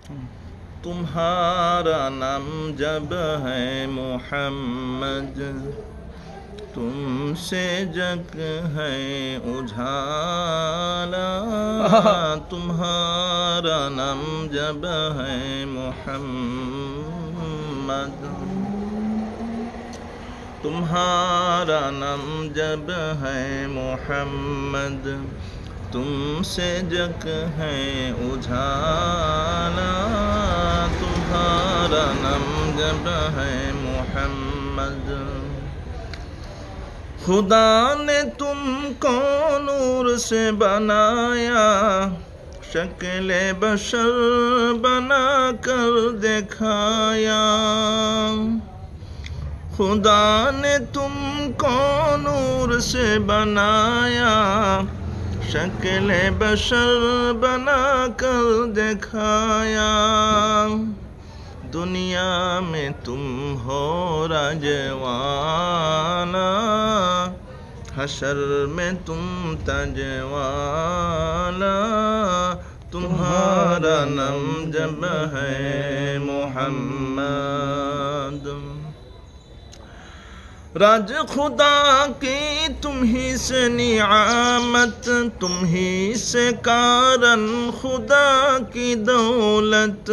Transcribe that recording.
तुम्हारा नाम जब है मोहम्मद, तुमसे जग है उजाला। तुम्हारा नाम जब है मोहम्मद, तुम्हारा नाम जब है मोहम्मद, तुमसे जग है उजाला। तुम्हारा नाम जब है मोहम्मद, खुदा ने तुमको नूर से बनाया, शक्ल बशर बना कर दिखाया। खुदा ने तुमको नूर से बनाया, शक्ल बशर बना कर दिखाया। दुनिया में तुम हो राजवाना, हशर में तुम तजवाला। तुम्हारा नाम जब है मोहम्मद, राज खुदा की तुम ही से नियामत, तुम ही से कारण खुदा की दौलत।